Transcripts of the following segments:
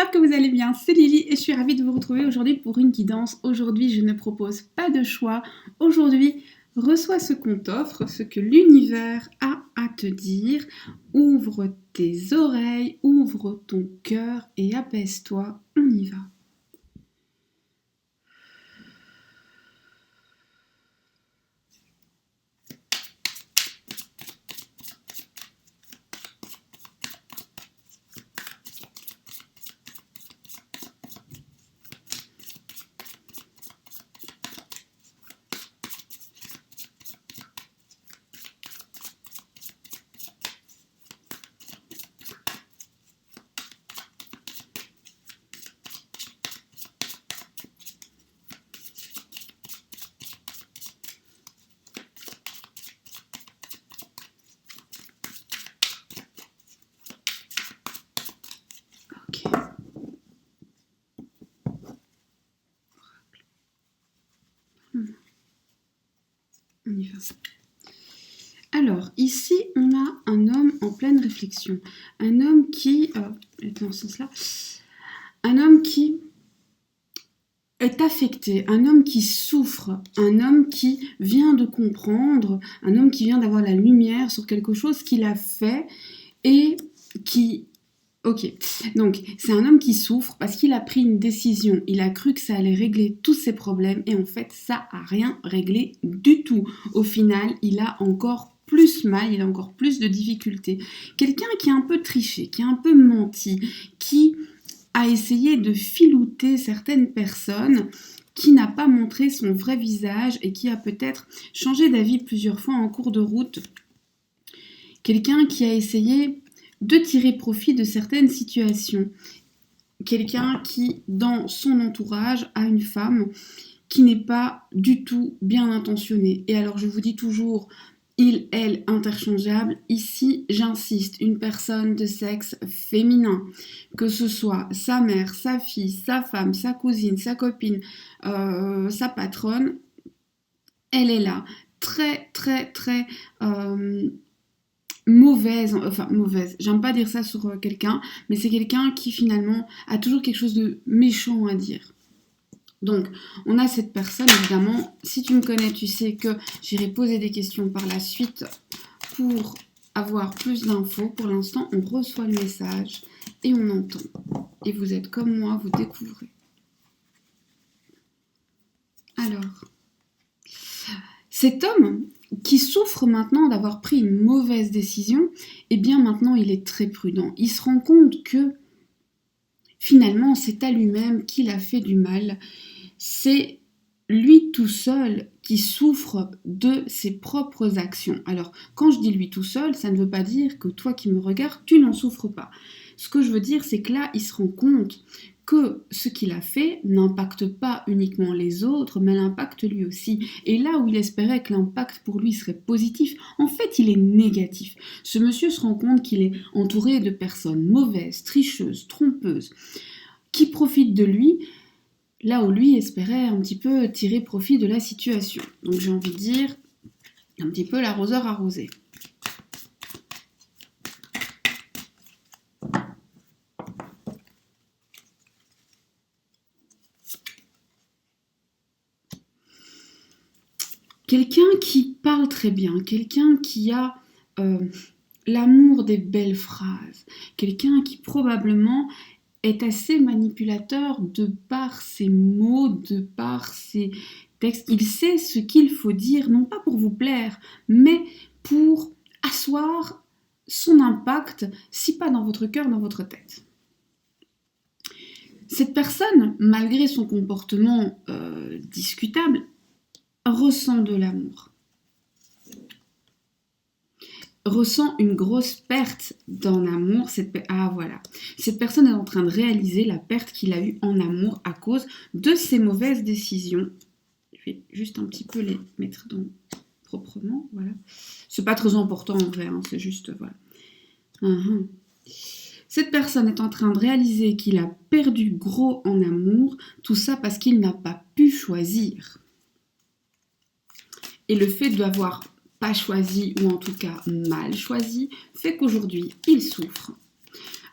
j'espère que vous allez bien, c'est Lily et je suis ravie de vous retrouver aujourd'hui pour une guidance. Aujourd'hui, je ne propose pas de choix. Aujourd'hui, reçois ce qu'on t'offre, ce que l'univers a à te dire. Ouvre tes oreilles, ouvre ton cœur et apaise-toi, on y va. On y va. Alors, ici, on a un homme en pleine réflexion. Un homme qui... dans ce sens-là. Un homme qui est affecté, un homme qui souffre, un homme qui vient de comprendre, un homme qui vient d'avoir la lumière sur quelque chose qu'il a fait et qui... Ok, donc c'est un homme qui souffre parce qu'il a pris une décision, il a cru que ça allait régler tous ses problèmes et en fait ça a rien réglé du tout. Au final, il a encore plus mal, il a encore plus de difficultés. Quelqu'un qui a un peu triché, qui a un peu menti, qui a essayé de filouter certaines personnes, qui n'a pas montré son vrai visage et qui a peut-être changé d'avis plusieurs fois en cours de route. Quelqu'un qui a essayé de tirer profit de certaines situations. Quelqu'un qui, dans son entourage, a une femme qui n'est pas du tout bien intentionnée. Et alors, je vous dis toujours, il, elle, interchangeable. Ici, j'insiste, une personne de sexe féminin, que ce soit sa mère, sa fille, sa femme, sa cousine, sa copine, sa patronne, elle est là. Très, très, très... mauvaise, j'aime pas dire ça sur quelqu'un, mais c'est quelqu'un qui finalement a toujours quelque chose de méchant à dire. Donc, on a cette personne, évidemment, si tu me connais, tu sais que j'irai poser des questions par la suite pour avoir plus d'infos. Pour l'instant, on reçoit le message et on entend. Et vous êtes comme moi, vous découvrez. Alors, cet homme qui souffre maintenant d'avoir pris une mauvaise décision, eh bien maintenant il est très prudent. Il se rend compte que finalement c'est à lui-même qu'il a fait du mal. C'est lui tout seul qui souffre de ses propres actions. Alors quand je dis lui tout seul, ça ne veut pas dire que toi qui me regardes, tu n'en souffres pas. Ce que je veux dire, c'est que là, il se rend compte que ce qu'il a fait n'impacte pas uniquement les autres, mais l'impacte lui aussi. Et là où il espérait que l'impact pour lui serait positif, en fait, il est négatif. Ce monsieur se rend compte qu'il est entouré de personnes mauvaises, tricheuses, trompeuses, qui profitent de lui, là où lui espérait un petit peu tirer profit de la situation. Donc j'ai envie de dire, un petit peu l'arroseur arrosé. Quelqu'un qui parle très bien, quelqu'un qui a l'amour des belles phrases, quelqu'un qui probablement est assez manipulateur de par ses mots, de par ses textes. Il sait ce qu'il faut dire, non pas pour vous plaire, mais pour asseoir son impact, si pas dans votre cœur, dans votre tête. Cette personne, malgré son comportement discutable, ressent de l'amour, ressent une grosse perte dans l'amour. Voilà. Cette personne est en train de réaliser la perte qu'il a eue en amour à cause de ses mauvaises décisions. Je vais juste un petit peu les mettre proprement. Voilà. C'est pas très important en vrai, hein, c'est juste... voilà. Cette personne est en train de réaliser qu'il a perdu gros en amour, tout ça parce qu'il n'a pas pu choisir. Et le fait d'avoir pas choisi, ou en tout cas mal choisi, fait qu'aujourd'hui, il souffre.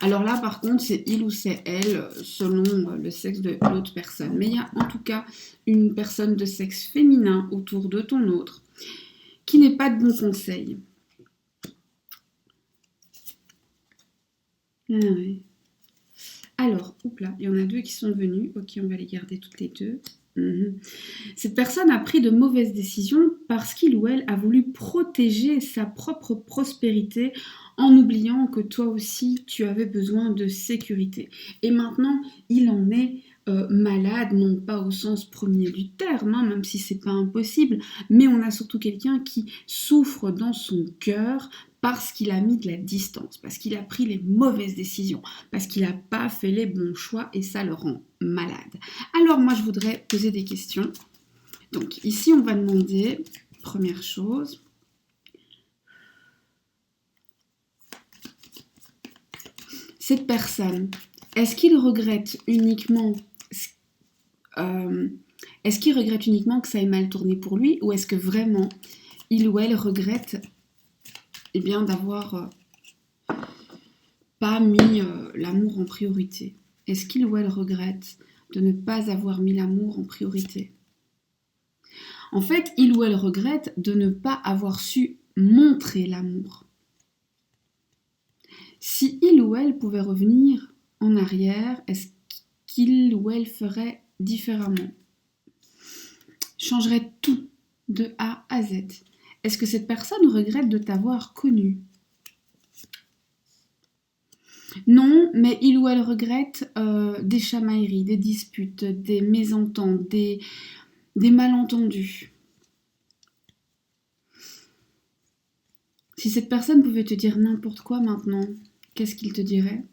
Alors là, par contre, c'est il ou c'est elle, selon le sexe de l'autre personne. Mais il y a en tout cas une personne de sexe féminin autour de ton autre qui n'est pas de bons conseils. Ah ouais. Alors, là, il y en a 2 qui sont venus. Ok, on va les garder toutes les 2. Cette personne a pris de mauvaises décisions parce qu'il ou elle a voulu protéger sa propre prospérité en oubliant que toi aussi tu avais besoin de sécurité. Et maintenant, il en est malade, non pas au sens premier du terme, hein, même si c'est pas impossible, mais on a surtout quelqu'un qui souffre dans son cœur parce qu'il a mis de la distance, parce qu'il a pris les mauvaises décisions, parce qu'il n'a pas fait les bons choix et ça le rend malade. Alors moi je voudrais poser des questions. Donc ici on va demander, première chose, cette personne, est-ce qu'il regrette uniquement que ça ait mal tourné pour lui, ou est-ce que vraiment il ou elle regrette d'avoir pas mis l'amour en priorité? Est-ce qu'il ou elle regrette de ne pas avoir mis l'amour en priorité? En fait, il ou elle regrette de ne pas avoir su montrer l'amour. Si il ou elle pouvait revenir en arrière, est-ce qu'il ou elle ferait différemment? Changerait tout de A à Z. Est-ce que cette personne regrette de t'avoir connu? Non, mais il ou elle regrette des chamailleries, des disputes, des mésententes, des malentendus. Si cette personne pouvait te dire n'importe quoi maintenant, qu'est-ce qu'il te dirait?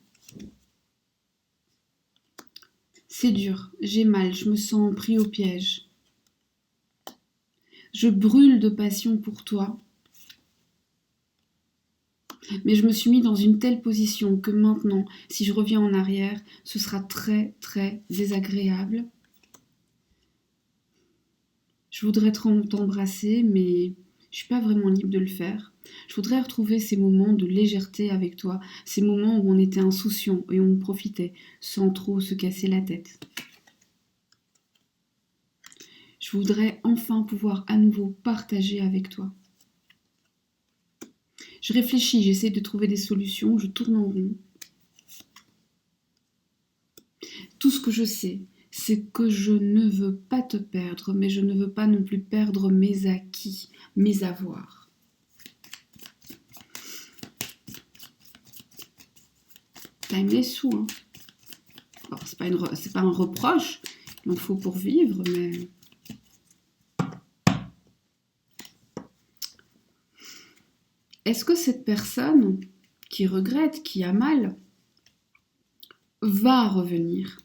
C'est dur, j'ai mal, je me sens pris au piège. Je brûle de passion pour toi. Mais je me suis mis dans une telle position que maintenant, si je reviens en arrière, ce sera très très désagréable. Je voudrais t'embrasser, mais je suis pas vraiment libre de le faire. Je voudrais retrouver ces moments de légèreté avec toi, ces moments où on était insouciant et on profitait sans trop se casser la tête. Je voudrais enfin pouvoir à nouveau partager avec toi. Je réfléchis, j'essaie de trouver des solutions, je tourne en rond. Tout ce que je sais, c'est que je ne veux pas te perdre, mais je ne veux pas non plus perdre mes acquis, mes avoirs. Time les sous, hein. Alors, c'est pas un reproche, il en faut pour vivre, mais... Est-ce que cette personne qui regrette, qui a mal, va revenir?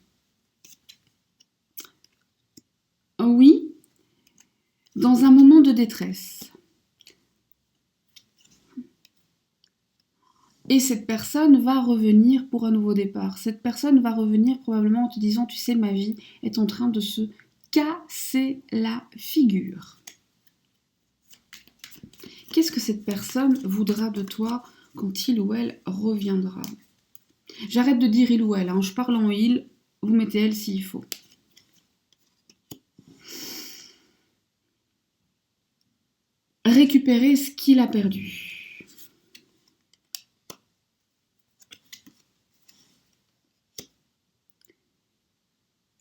Oui, dans un moment de détresse. Et cette personne va revenir pour un nouveau départ. Cette personne va revenir probablement en te disant, tu sais, ma vie est en train de se casser la figure. Qu'est-ce que cette personne voudra de toi quand il ou elle reviendra? J'arrête de dire il ou elle, hein. Je parle en il, vous mettez elle s'il faut. Récupérer ce qu'il a perdu.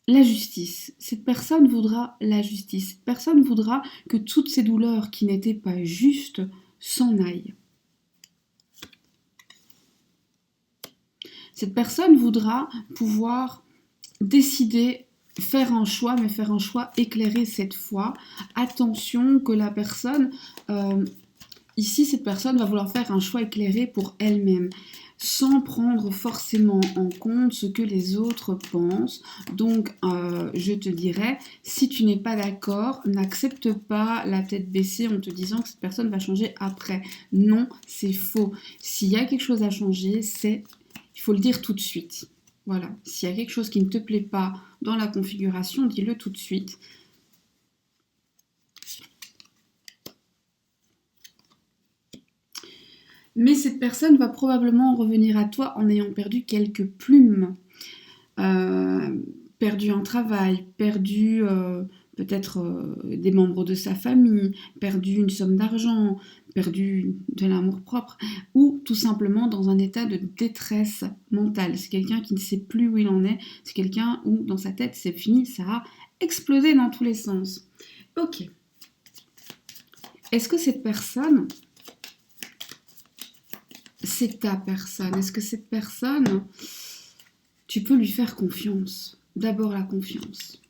La justice. Cette personne voudra la justice. Cette personne voudra que toutes ces douleurs qui n'étaient pas justes s'en aillent. Cette personne voudra pouvoir décider, faire un choix, mais faire un choix éclairé cette fois. Attention que la personne... ici, cette personne va vouloir faire un choix éclairé pour elle-même, sans prendre forcément en compte ce que les autres pensent. Donc, je te dirais, si tu n'es pas d'accord, n'accepte pas la tête baissée en te disant que cette personne va changer après. Non, c'est faux. S'il y a quelque chose à changer, il faut le dire tout de suite. Voilà. S'il y a quelque chose qui ne te plaît pas dans la configuration, dis-le tout de suite. Mais cette personne va probablement revenir à toi en ayant perdu quelques plumes, perdu un travail, perdu peut-être des membres de sa famille, perdu une somme d'argent, perdu de l'amour-propre, ou tout simplement dans un état de détresse mentale. C'est quelqu'un qui ne sait plus où il en est, c'est quelqu'un où dans sa tête c'est fini, ça a explosé dans tous les sens. Ok. Est-ce que cette personne, c'est ta personne? Est-ce que cette personne, tu peux lui faire confiance? D'abord la confiance.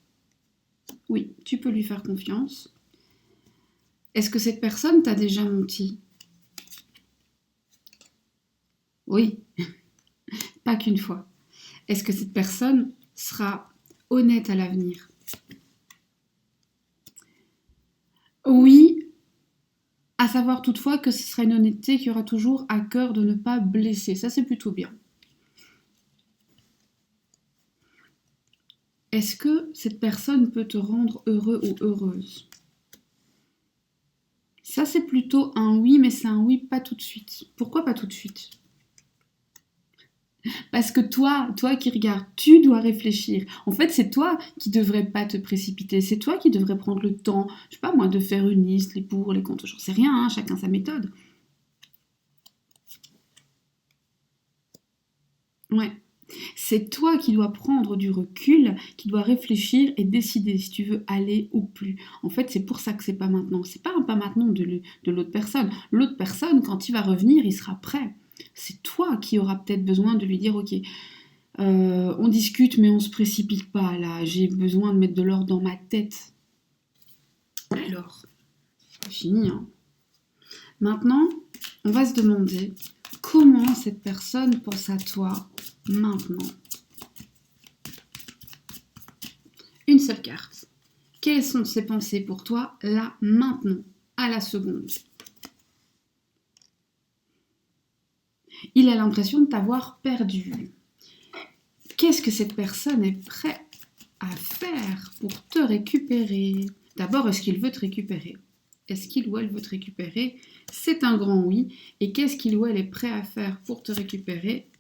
Oui, tu peux lui faire confiance. Est-ce que cette personne t'a déjà menti? Oui, pas qu'une fois. Est-ce que cette personne sera honnête à l'avenir? Oui, à savoir toutefois que ce sera une honnêteté qui aura toujours à cœur de ne pas blesser. Ça, c'est plutôt bien. Est-ce que cette personne peut te rendre heureux ou heureuse? Ça, c'est plutôt un oui, mais c'est un oui pas tout de suite. Pourquoi pas tout de suite? Parce que toi qui regardes, tu dois réfléchir. En fait, c'est toi qui devrais pas te précipiter. C'est toi qui devrais prendre le temps, je sais pas moi, de faire une liste, les pour, les contre, j'en sais rien, hein, chacun sa méthode. Ouais. C'est toi qui dois prendre du recul, qui dois réfléchir et décider si tu veux aller ou plus. En fait, c'est pour ça que c'est pas maintenant. C'est pas un pas maintenant de l'autre personne. L'autre personne, quand il va revenir, il sera prêt. C'est toi qui auras peut-être besoin de lui dire, ok, on discute mais on se précipite pas là. J'ai besoin de mettre de l'ordre dans ma tête. Alors, c'est fini. Hein. Maintenant, on va se demander comment cette personne pense à toi maintenant. Une seule carte. Quelles sont ses pensées pour toi là, maintenant, à la seconde? Il a l'impression de t'avoir perdu. Qu'est-ce que cette personne est prête à faire pour te récupérer? D'abord, est-ce qu'il veut te récupérer? Est-ce qu'il ou elle veut te récupérer? C'est un grand oui. Et qu'est-ce qu'il ou elle est prêt à faire pour te récupérer?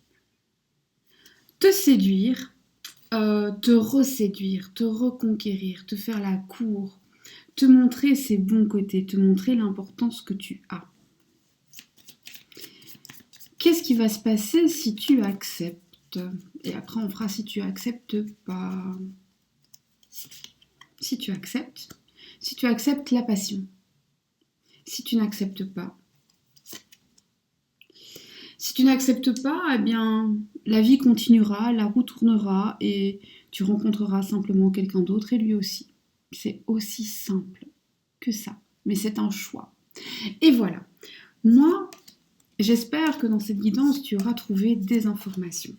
Te séduire, te reséduire, te reconquérir, te faire la cour, te montrer ses bons côtés, te montrer l'importance que tu as. Qu'est-ce qui va se passer si tu acceptes? Et après, on fera si tu acceptes pas. Si tu acceptes la passion. Si tu n'acceptes pas. Si tu n'acceptes pas, eh bien, la vie continuera, la roue tournera et tu rencontreras simplement quelqu'un d'autre et lui aussi. C'est aussi simple que ça. Mais c'est un choix. Et voilà. Moi, j'espère que dans cette guidance, tu auras trouvé des informations.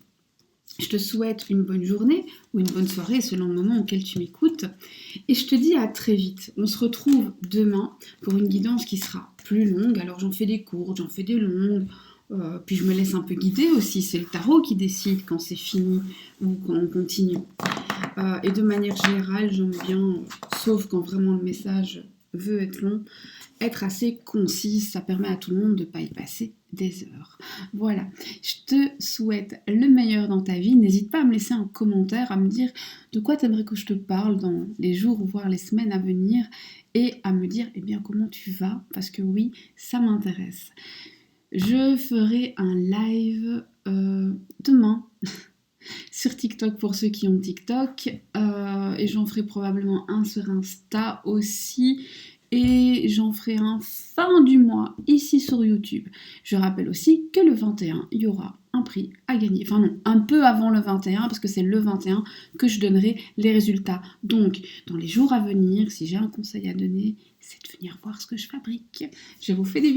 Je te souhaite une bonne journée ou une bonne soirée selon le moment auquel tu m'écoutes. Et je te dis à très vite. On se retrouve demain pour une guidance qui sera plus longue. Alors j'en fais des courtes, j'en fais des longues. Puis je me laisse un peu guider aussi. C'est le tarot qui décide quand c'est fini ou quand on continue. Et de manière générale, j'aime bien, sauf quand vraiment le message veut être long, être assez concise, ça permet à tout le monde de ne pas y passer des heures. Voilà, je te souhaite le meilleur dans ta vie. N'hésite pas à me laisser un commentaire, à me dire de quoi tu aimerais que je te parle dans les jours, voire les semaines à venir, et à me dire eh bien comment tu vas, parce que oui, ça m'intéresse. Je ferai un live demain sur TikTok pour ceux qui ont TikTok, et j'en ferai probablement un sur Insta aussi. Et j'en ferai un fin du mois ici sur YouTube. Je rappelle aussi que le 21, il y aura un prix à gagner. Enfin non, un peu avant le 21, parce que c'est le 21 que je donnerai les résultats. Donc, dans les jours à venir, si j'ai un conseil à donner, c'est de venir voir ce que je fabrique. Je vous fais des bisous.